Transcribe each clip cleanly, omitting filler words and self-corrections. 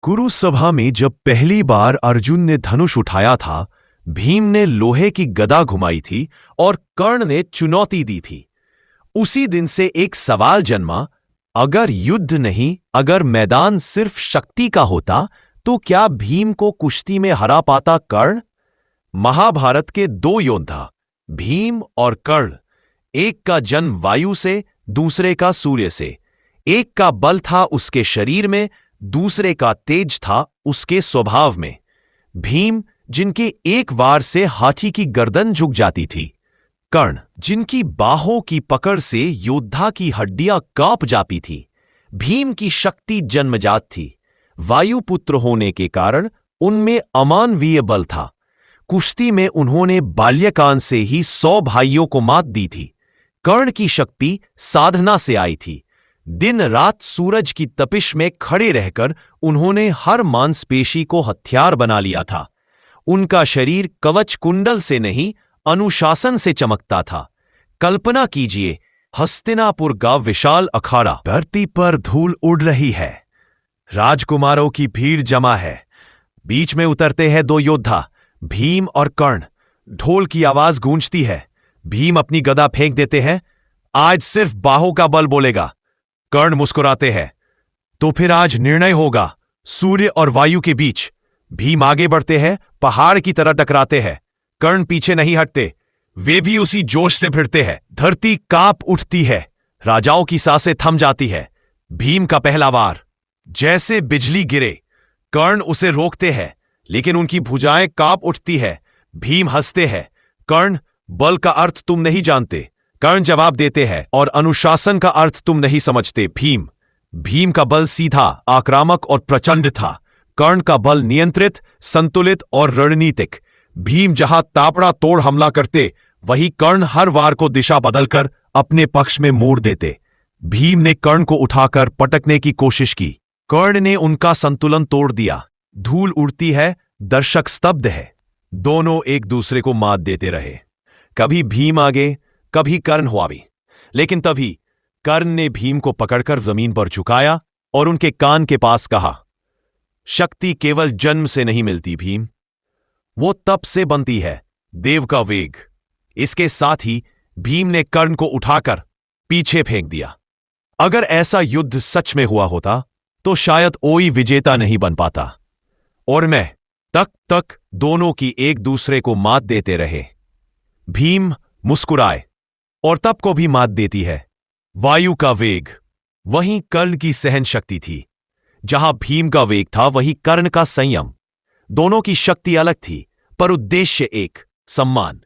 कुरुसभा में जब पहली बार अर्जुन ने धनुष उठाया था, भीम ने लोहे की गदा घुमाई थी और कर्ण ने चुनौती दी थी। उसी दिन से एक सवाल जन्मा, अगर युद्ध नहीं, अगर मैदान सिर्फ शक्ति का होता तो क्या भीम को कुश्ती में हरा पाता कर्ण? महाभारत के दो योद्धा भीम और कर्ण, एक का जन्म वायु से, दूसरे का सूर्य से। एक का बल था उसके शरीर में, दूसरे का तेज था उसके स्वभाव में। भीम जिनके एक वार से हाथी की गर्दन झुक जाती थी, कर्ण जिनकी बाहों की पकड़ से योद्धा की हड्डियां कांप जाती थी। भीम की शक्ति जन्मजात थी, वायुपुत्र होने के कारण उनमें अमानवीय बल था। कुश्ती में उन्होंने बाल्यकाल से ही 100 भाइयों को मात दी थी। कर्ण की शक्ति साधना से आई थी। दिन रात सूरज की तपिश में खड़े रहकर उन्होंने हर मांसपेशी को हथियार बना लिया था। उनका शरीर कवच कुंडल से नहीं, अनुशासन से चमकता था। कल्पना कीजिए, हस्तिनापुर का विशाल अखाड़ा, धरती पर धूल उड़ रही है, राजकुमारों की भीड़ जमा है। बीच में उतरते हैं दो योद्धा, भीम और कर्ण। ढोल की आवाज गूंजती है। भीम अपनी गदा फेंक देते हैं। आज सिर्फ बाहों का बल बोलेगा। कर्ण मुस्कुराते हैं। तो फिर आज निर्णय होगा, सूर्य और वायु के बीच। भीम आगे बढ़ते हैं, पहाड़ की तरह टकराते हैं। कर्ण पीछे नहीं हटते, वे भी उसी जोश से भिड़ते हैं। धरती कांप उठती है, राजाओं की सांसें थम जाती है। भीम का पहला वार जैसे बिजली गिरे। कर्ण उसे रोकते हैं, लेकिन उनकी भुजाएं कांप उठती है। भीम हंसते हैं। कर्ण, बल का अर्थ तुम नहीं जानते। कर्ण जवाब देते हैं, और अनुशासन का अर्थ तुम नहीं समझते। भीम का बल सीधा, आक्रामक और प्रचंड था। कर्ण का बल नियंत्रित, संतुलित और रणनीतिक। भीम जहां तापड़ा तोड़ हमला करते, वही कर्ण हर वार को दिशा बदलकर अपने पक्ष में मोड़ देते। भीम ने कर्ण को उठाकर पटकने की कोशिश की। कर्ण ने उनका संतुलन तोड़ दिया। धूल उड़ती है, दर्शक स्तब्ध है। दोनों एक दूसरे को मात देते रहे। कभी भीम आगे, कभी कर्ण हुआवी। लेकिन तभी कर्ण ने भीम को पकड़कर जमीन पर झुकाया और उनके कान के पास कहा, शक्ति केवल जन्म से नहीं मिलती भीम, वो तप से बनती है, देव का वेग। इसके साथ ही भीम ने कर्ण को उठाकर पीछे फेंक दिया। अगर ऐसा युद्ध सच में हुआ होता तो शायद कोई विजेता नहीं बन पाता। और मैं तक दोनों की एक दूसरे को मात देते रहे। भीम मुस्कुराए, और तप को भी मात देती है। वायु का वेग, वहीं कर्ण की सहन शक्ति थी। जहां भीम का वेग था, वहीं कर्ण का संयम। दोनों की शक्ति अलग थी, पर उद्देश्य एक, सम्मान।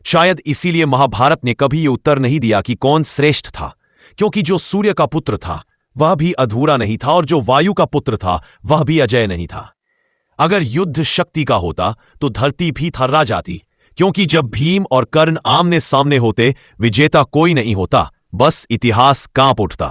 शायद इसीलिए महाभारत ने कभी यह उत्तर नहीं दिया कि कौन श्रेष्ठ था, क्योंकि जो सूर्य का पुत्र था वह भी अधूरा नहीं था, और जो वायु का पुत्र था वह भी अजय नहीं था। अगर युद्ध शक्ति का होता तो धरती भी थर्रा जाती, क्योंकि जब भीम और कर्ण आमने सामने होते, विजेता कोई नहीं होता, बस इतिहास कांप उठता।